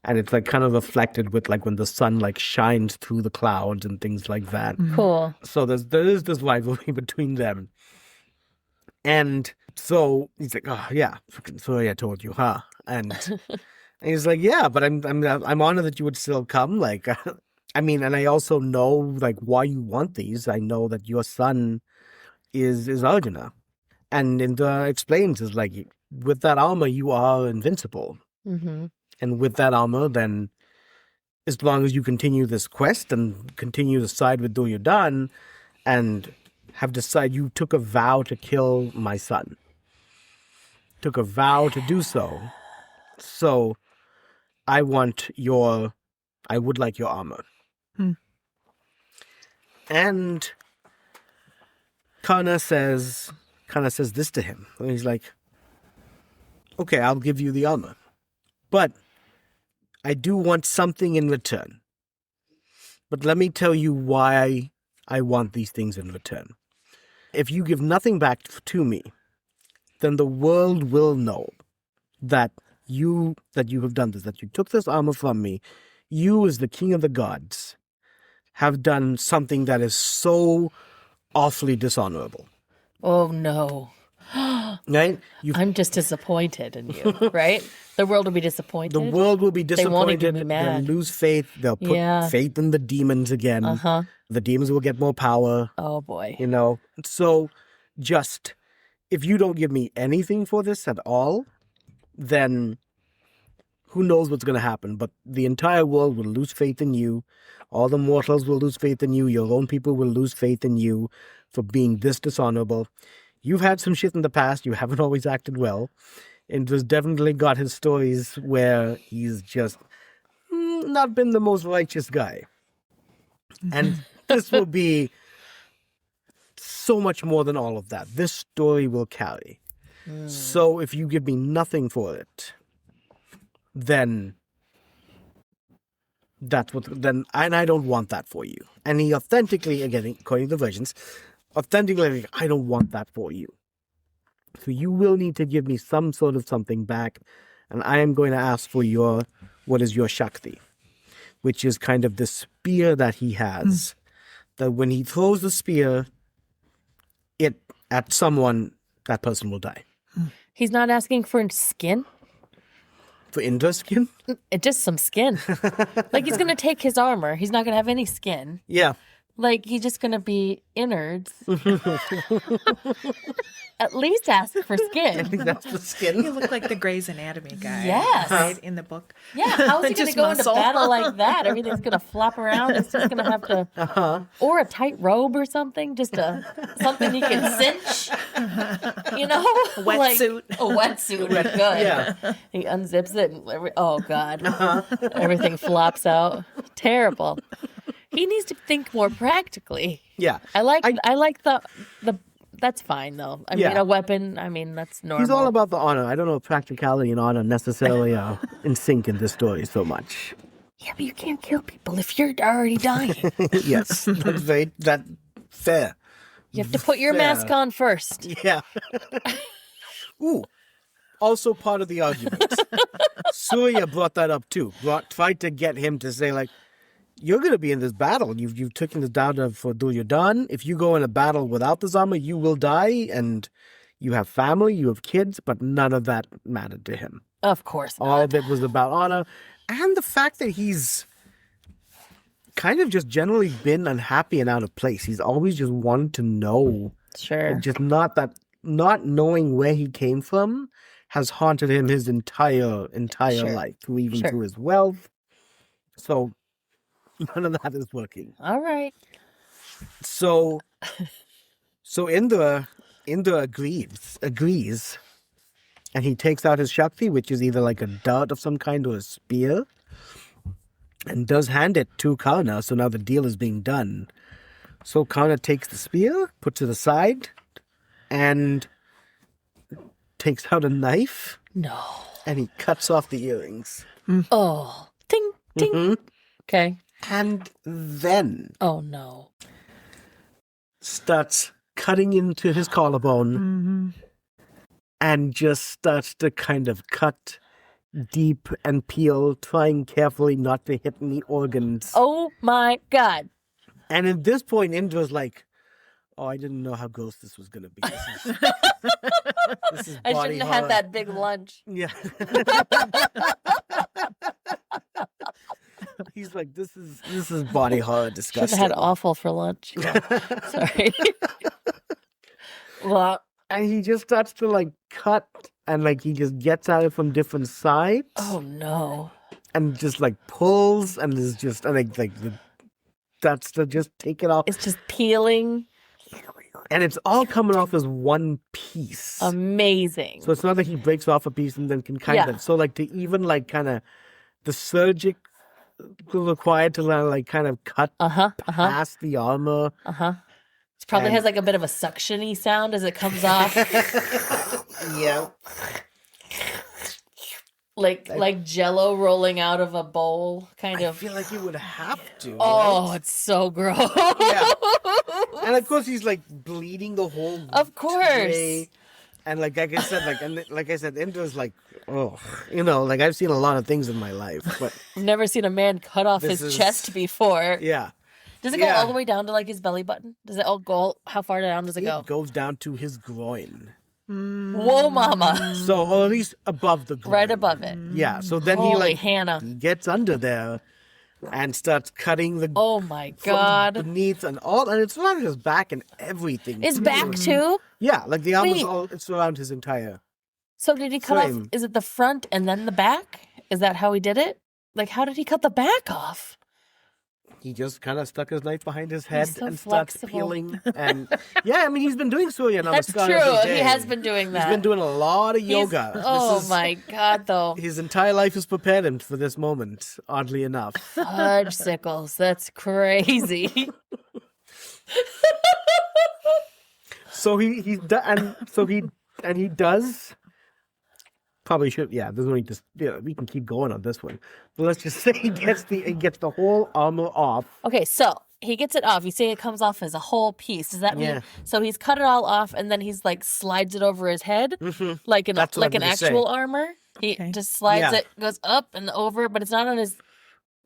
And it's like kind of reflected with like when the sun like shines through the clouds and things like that. Cool. So there is this rivalry between them. And so he's like, oh yeah, freaking Surya told you, huh? And he's like, yeah, but I'm honored that you would still come. Like, I mean, and I also know like why you want these. I know that your son is Arjuna. And Indra explains is like, with that armor, you are invincible. Mm-hmm. And with that armor, then as long as you continue this quest and continue to side with Duryodhana and have decided you took a vow to kill my son. Took a vow to do so. So I would like your armor. And Karna says this to him. And he's like, okay, I'll give you the armor. But I do want something in return. But let me tell you why I want these things in return. If you give nothing back to me, then the world will know that you have done this, that you took this armor from me. You, as the king of the gods, have done something that is so awfully dishonorable. Oh, no. Right? I'm just disappointed in you, right? The world will be disappointed. The world will be disappointed. They won't even be mad. They'll lose faith. They'll put faith in the demons again. Uh-huh. The demons will get more power. Oh, boy. You know? So just, if you don't give me anything for this at all, then who knows what's going to happen. But the entire world will lose faith in you. All the mortals will lose faith in you. Your own people will lose faith in you for being this dishonorable. You've had some shit in the past. You haven't always acted well. And there's definitely got his stories where he's just not been the most righteous guy. And this will be so much more than all of that. This story will carry. So if you give me nothing for it, then and I don't want that for you. And he authentically, again, according to the versions, authentically, I don't want that for you. So you will need to give me some sort of something back, and I am going to ask for what is your Shakti, which is kind of the spear that he has. That when he throws the spear at someone, that person will die. He's not asking for skin? For Indra's skin? Just some skin. Like, he's going to take his armor. He's not going to have any skin. Yeah. Like, he's just going to be innards. At least ask for skin. That's the You skin. look like the Grey's Anatomy guy. Yes. Right, in the book. Yeah, how is he going to Just go into muscle. battle like that? Everything's going to flop around. It's just going to have to... Or a tight robe or something. Just something he can cinch. You know? Wetsuit. A wetsuit would be good. Yeah. He unzips it and... Oh, God. Everything flops out. Terrible. He needs to think more practically. Yeah. I like the that's fine though. I mean, Yeah. a weapon. I mean, that's normal. He's all about the honor. I don't know if practicality and honor necessarily are in sync in this story so much. Yeah, but you can't kill people if you're already dying. Yes, that's fair. You have to put your Fair. mask on first. Yeah. Ooh. Also part of the argument. Surya brought that up too. Tried to get him to say like, you're going to be in this battle. You've taken this down for Duryodhan. If you go in a battle without this armor, you will die. And you have family, you have kids, but none of that mattered to him. Of course not. All of it was about honor. And the fact that he's kind of just generally been unhappy and out of place. He's always just wanted to know. Sure. Just not knowing where he came from has haunted him his entire Sure. life, even Sure. through his wealth. So none of that is working. All right. So Indra agrees, and he takes out his Shakti, which is either like a dart of some kind or a spear, and does hand it to Karna. So now the deal is being done. So Karna takes the spear, puts it aside, and takes out a knife, No. and he cuts off the earrings. Oh. Ting, ting. Mhm. Okay. And then Oh, no. starts cutting into his collarbone and just starts to kind of cut deep and peel, trying carefully not to hit any organs. Oh, my God. And at this point, Indra's like, oh, I didn't know how gross this was going to be. This is I body shouldn't have horror. had that big lunch. Yeah. He's like, this is body horror Should disgusting. have had awful for lunch. Sorry. Well, And he just starts to like cut, and like he just gets at it from different sides, oh, no. and just like pulls, and is just and that's to just take it off, It's just peeling. and it's all coming off as one piece. Amazing. So it's not like he breaks off a piece and then can kind Yeah. of. So like to even like kind of the surgic required to like kind of cut past the armor. It probably has like a bit of a suction-y sound as it comes off. Yeah. like Jello rolling out of a bowl, kind I of. feel like you would have to. Oh, right? it's so gross. Yeah. And of course he's like bleeding the whole Of course. tray. And like I said, Indra's like, oh, like I've seen a lot of things in my life, but I've never seen a man cut off This his is- chest before. yeah. Does it go Yeah. all the way down to like his belly button? Does it all go? How far down does it go? It goes down to his groin. Whoa, mama. So, or at least above the groin. Right above it. Yeah. So then Holy he Hannah. gets under there and starts cutting the Oh my from God. beneath and it's around his back and everything. His too. back too? Yeah, like the arm is Wait. it's around his entire. So did he cut off? Frame. Is it the front and then the back? Is that how he did it? Like, how did he cut the back off? He just kind of stuck his knife behind his head so and starts flexible. peeling. And yeah, I mean, he's been doing Surya That's Namaskar true. every day. He has been doing that. He's been doing a lot of He's- yoga. Oh This is- my God, though. His entire life has prepared him for this moment, oddly enough. Fudge sickles. That's crazy. So he does. Probably should. Yeah, there's only just. Yeah, we can keep going on this one, but let's just say he gets the whole armor off. Okay, so he gets it off. You say it comes off as a whole piece. Does that mean Yeah. so he's cut it all off and then he's like slides it over his head like an That's what like I'm an gonna say. actual armor? He Okay. just slides Yeah. it, goes up and over, but it's not on his.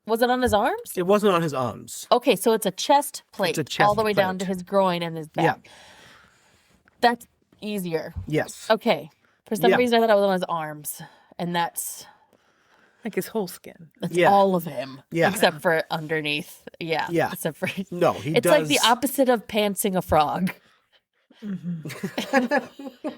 Was it on his arms? It wasn't on his arms. Okay, so it's a chest plate It's a chest all the way down to plate. his groin and his back. Yeah. That's easier. Yes. Okay. For some Yeah. reason, I thought it was on his arms, and that's Like his whole skin. It's Yeah. all of him. Yeah. Except for underneath. Yeah. Yeah. Except for No, he it's does. like the opposite of pantsing a frog.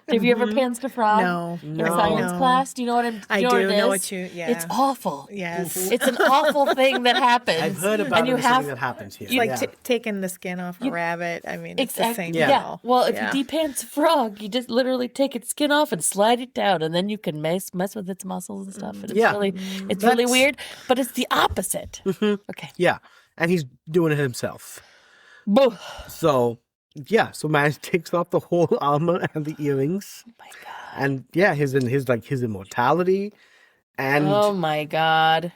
Have you ever pantsed a frog? No. In No. science No. class? Do you know what I'm I you know do what it know is? what you, yeah. It's awful. Yes. It's an awful thing that happens. I've heard about and it you as have something that happens here. Like yeah. taking the skin off a rabbit. I mean, it's the same Yeah. deal. Well, if Yeah. you depants a frog, you just literally take its skin off and slide it down, and then you can mess with its muscles and stuff. And it's Yeah. really, it's really That's- weird. But it's the opposite. Okay. Yeah. And he's doing it himself. Boo. So, yeah. So man takes off the whole armor and the earrings. Oh my god. And yeah, his immortality. And Oh my god.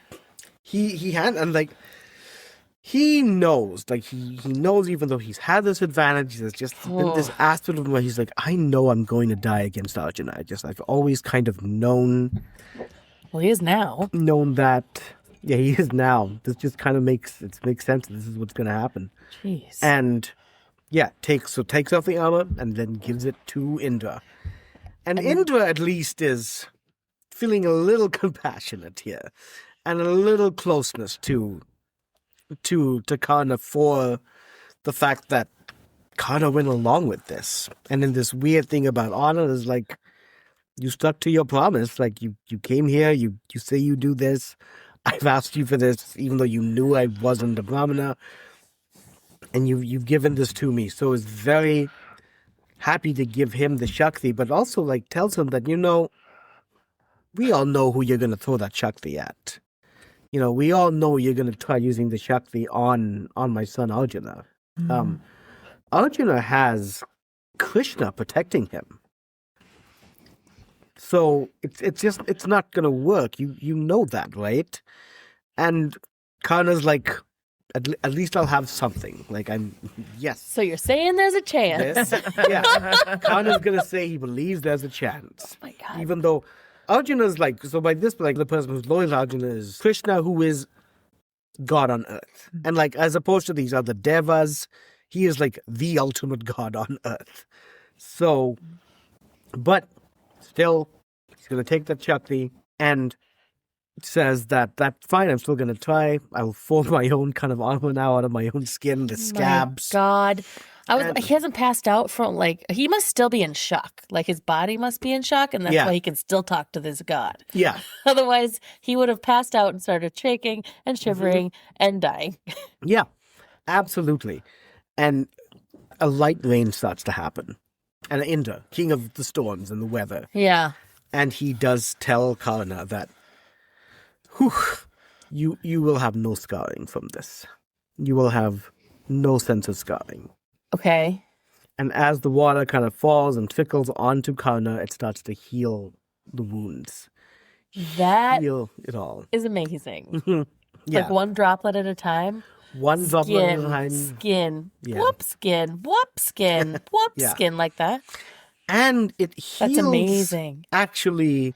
he had, and like, he knows, like, he knows, even though he's had this advantage, there's just been this aspect of him where he's like, I know I'm going to die against Arjuna. I've always kind of known Well, he is now. that. Yeah, he is now. This just kind of makes sense. This is what's going to happen. Jeez. And yeah, takes off the armor and then gives it to Indra. And Indra at least is feeling a little compassionate here, and a little closeness to Karna for the fact that Karna went along with this. And then this weird thing about honor is like, you stuck to your promise. Like you came here, you say you do this. I've asked you for this, even though you knew I wasn't a brahmana, and you've given this to me. So it's very happy to give him the Shakti, but also like tells him that, we all know who you're going to throw that Shakti at. We all know you're going to try using the Shakti on my son Arjuna. Arjuna has Krishna protecting him. So it's not going to work. You know that, right? And Karna's like, at least I'll have something. Like, yes. So you're saying there's a chance? This, yeah. Karna's going to say he believes there's a chance. Oh my god. Even though Arjuna's like, so by this, like, the person who's loyal to Arjuna is Krishna, who is God on earth. And like, as opposed to these other devas, he is like the ultimate God on earth. So, but still, he's going to take that Shakti and says that's fine, I'm still going to try. I will form my own kind of armor now out of my own skin, the scabs. My god. He hasn't passed out from, like, he must still be in shock. Like, his body must be in shock, and that's Yeah. why he can still talk to this god. Yeah. Otherwise, he would have passed out and started shaking and shivering and dying. Yeah, absolutely. And a light rain starts to happen. And Indra, king of the storms and the weather. Yeah. And he does tell Karna that, you will have no scarring from this. You will have no sense of scarring. Okay. And as the water kind of falls and trickles onto Karna, it starts to heal the wounds. That Heal it all. is amazing. Yeah. Like one droplet at a time. One droplet at a time. Skin. Yeah. Whoop, skin. Whoop, skin. Whoop, Yeah. skin, like that. And it heals. That's amazing. Actually,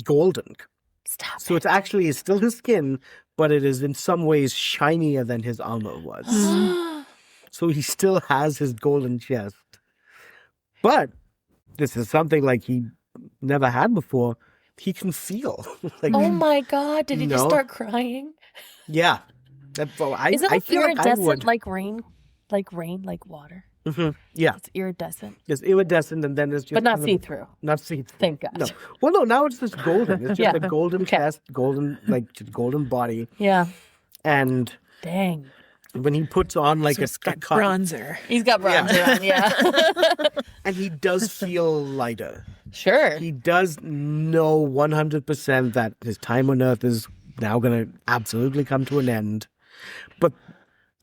golden. Stop So it. it's still his skin, but it is in some ways shinier than his armor was. So he still has his golden chest. But this is something like he never had before. He can feel. Like, Oh my god, did he just No. start crying? yeah. I Is it I like feel like I iridescent, would. like rain, like water? Yeah. It's iridescent, It's iridescent and then it's just but not kind of- see through. Not see-through. Thank God. No. Well, no, now it's just golden. It's just Yeah. a golden Okay. chest, just golden body. Yeah. And Dang. when he puts on like It's got cotton- bronzer. He's got bronzer on. Yeah. and he does feel lighter. Sure. He does know 100% that his time on Earth is now going to absolutely come to an end. But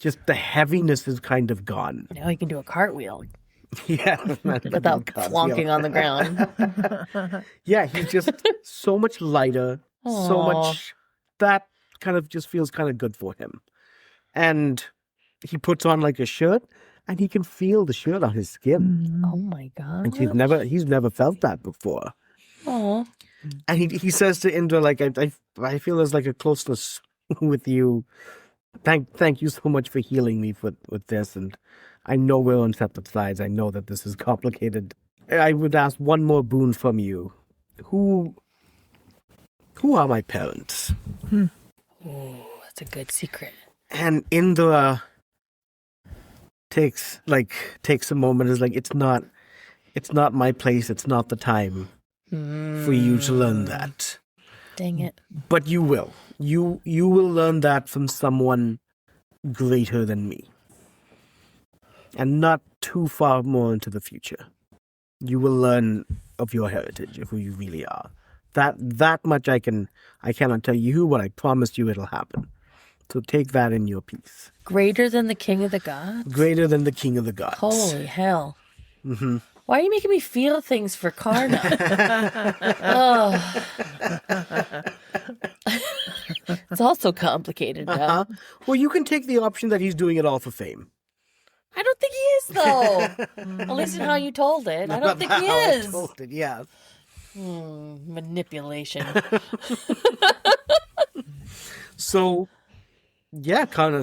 just the heaviness is kind of gone. Now he can do a cartwheel Yeah. without flonking on the ground. Yeah, he's just so much lighter, so Aw. much that kind of just feels kind of good for him. And he puts on like a shirt and he can feel the shirt on his skin. Oh my god. And he's never felt that before. Oh. And he says to Indra, like, I feel there's like a closeness with you. Thank you so much for healing me with this. And I know we're on separate sides. I know that this is complicated. I would ask one more boon from you. Who who are my parents? Ooh, that's a good secret. And Indra takes a moment, is like, it's not my place, it's not the time for you to learn that. Dang it. But you will. You will learn that from someone greater than me. And not too far more into the future. You will learn of your heritage, of who you really are. That much I cannot tell you, but I promise you it'll happen. So take that in your piece. Greater than the king of the gods? Greater than the king of the gods. Holy hell. Mm-hmm. Why are you making me feel things for Karna? Oh. It's also complicated now. Well, you can take the option that he's doing it all for fame. I don't think he is, though. At least in how you told it. I don't think he is. I told it, yeah. Manipulation. So, yeah, Karna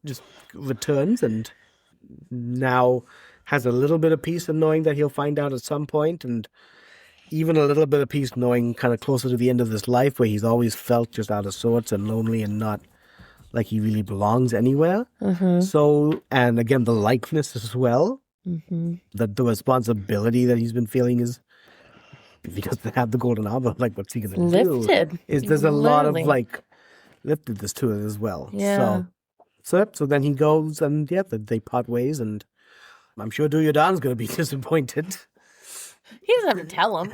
just returns and now has a little bit of peace in knowing that he'll find out at some point, and even a little bit of peace knowing kind of closer to the end of his life where he's always felt just out of sorts and lonely and not like he really belongs anywhere. So, and again, the likeness as well, that the responsibility that he's been feeling is because they have the golden armor, like what's he going to do? Lifted. There's a lot of like liftedness to it as well. Yeah. So then he goes and they part ways, and I'm sure Duryodhana's going to be disappointed. He doesn't have to tell him.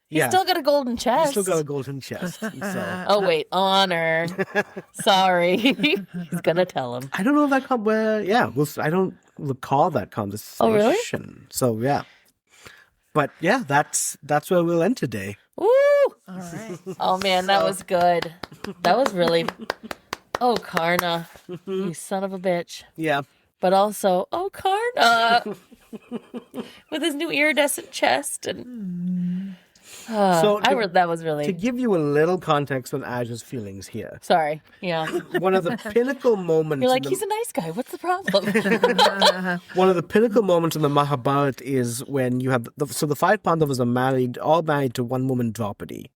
He's still got a golden chest. He's still got a golden chest. So. Oh, wait. Honor. Sorry. He's going to tell him. I don't know if that I don't recall that conversation. Oh, really? So, yeah. But, yeah, that's where we'll end today. Ooh. All right. Oh, man, that was good. That was really... Oh, Karna. You son of a bitch. Yeah. But also, oh, Karna. With his new iridescent chest. And that was really... To give you a little context on Azure's feelings here. Sorry. Yeah. One of the pinnacle moments... You're like, he's a nice guy. What's the problem? One of the pinnacle moments in the Mahabharata is when you have... the 5 Pandavas are all married to one woman, Draupadi.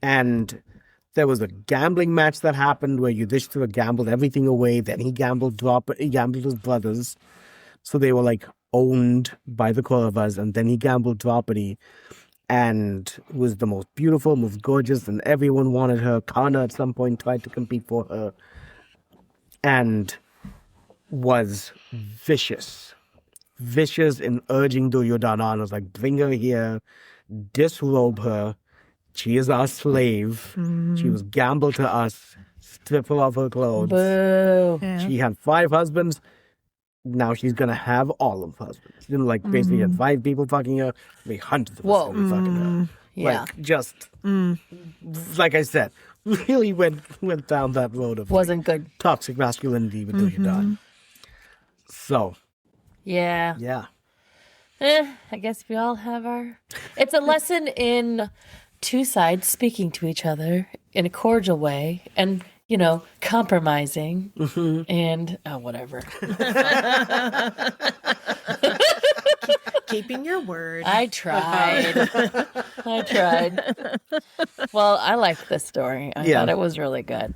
And there was a gambling match that happened where Yudhishthira gambled everything away. Then he gambled his brothers. So they were like owned by the Kauravas. And then he gambled Draupadi. And was the most beautiful, most gorgeous, and everyone wanted her. Karna at some point tried to compete for her. And was vicious. Vicious in urging Duryodhana. And was like, bring her here. Disrobe her. She is our slave. She was gambled to us. Strip her of her clothes. Boo. Yeah. She had 5 husbands. Now she's going to have all of husbands. She didn't basically had 5 people fucking her. Hundreds of us fucking her. Yeah. Like I said, really went down that road of Wasn't good. toxic masculinity with Duryodhana. So, Yeah. yeah. I guess we all have our... It's a lesson in 2 sides speaking to each other in a cordial way and, compromising and whatever. Keeping your word. I tried. Well, I liked this story. I thought it was really good.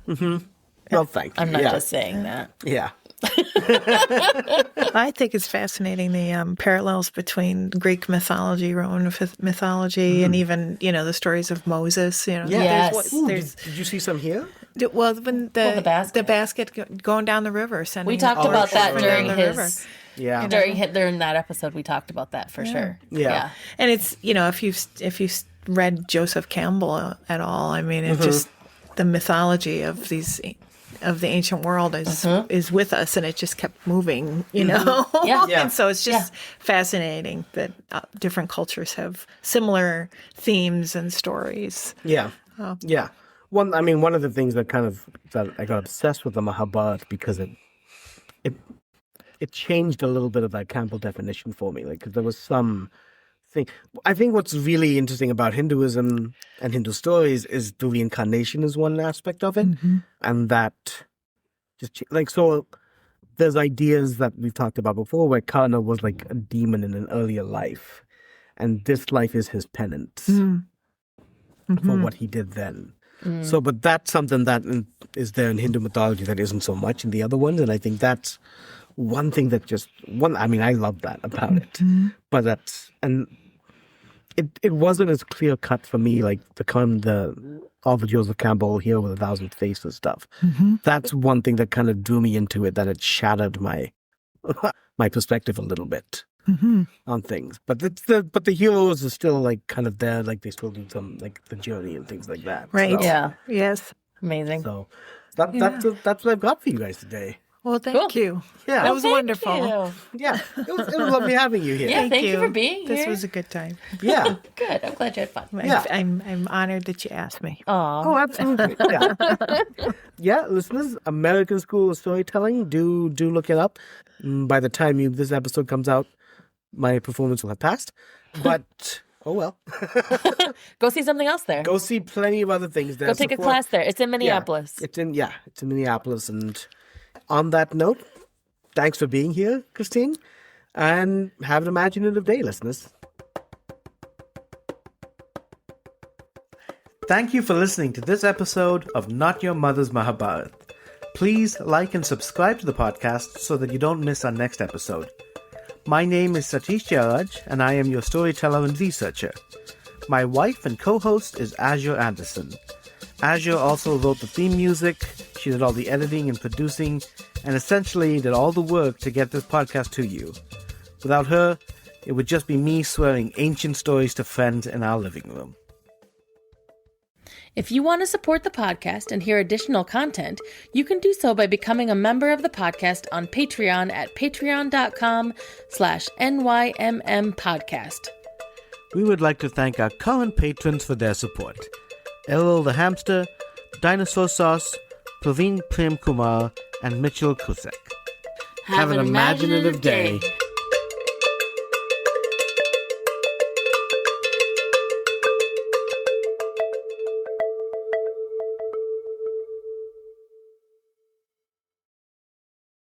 Well, thank you. I'm not just saying that. Yeah. I think it's fascinating the parallels between Greek mythology, Roman mythology, and even the stories of Moses. Yes. Did you see some here? When the basket. Going down the river. We talked about that during the his... river. Yeah. During that episode, we talked about that for sure. Yeah. And it's if you read Joseph Campbell at all, I mean, it's just the mythology of the ancient world is with us, and it just kept moving, Yeah. And so it's just fascinating that different cultures have similar themes and stories. Yeah. Yeah. One of the things that I got obsessed with the Mahabharata because it changed a little bit of that Campbell definition for me. Like, 'cause there was some thing. I think what's really interesting about Hinduism and Hindu stories is the reincarnation is one aspect of it. And that so there's ideas that we've talked about before where Karna was like a demon in an earlier life. And this life is his penance. for what he did then. So, but that's something that is there in Hindu mythology that isn't so much in the other ones. And I think that's one thing that I love that about it. But it wasn't as clear cut for me, like the Arthur Joseph Campbell Hero with 1,000 Faces stuff. That's one thing that kind of drew me into it, that it shattered my perspective a little bit on things. But the heroes are still like kind of there, like they still do some like the journey and things like that. Right. So, Yeah. Yes. Amazing. So that's what I've got for you guys today. Well, thank you. Yeah. That was Thank wonderful. you. Yeah, it was lovely having you here. Yeah, thank you for being This here. was a good time. Yeah. Good. I'm glad you had fun. Yeah. I'm honored that you asked me. Aw. Oh, absolutely. Yeah, listeners, American School of Storytelling, do look it up. By the time this episode comes out, my performance will have passed. But oh well. Go see something else there. Go see plenty of other things there. Go take a class there. It's in Minneapolis. It's in Minneapolis. And on that note, thanks for being here, Christine, and have an imaginative day, listeners. Thank you for listening to this episode of Not Your Mother's Mahabharat. Please like and subscribe to the podcast so that you don't miss our next episode. My name is Satish Jayaraj, and I am your storyteller and researcher. My wife and co-host is Azure Anderson. Azure also wrote the theme music, she did all the editing and producing, and essentially did all the work to get this podcast to you. Without her, it would just be me swearing ancient stories to friends in our living room. If you want to support the podcast and hear additional content, you can do so by becoming a member of the podcast on Patreon at patreon.com/NYMM podcast. We would like to thank our current patrons for their support. Errol the Hamster, Dinosaur Sauce, Praveen Prem Kumar, and Mitchell Kusek. Have an imaginative day.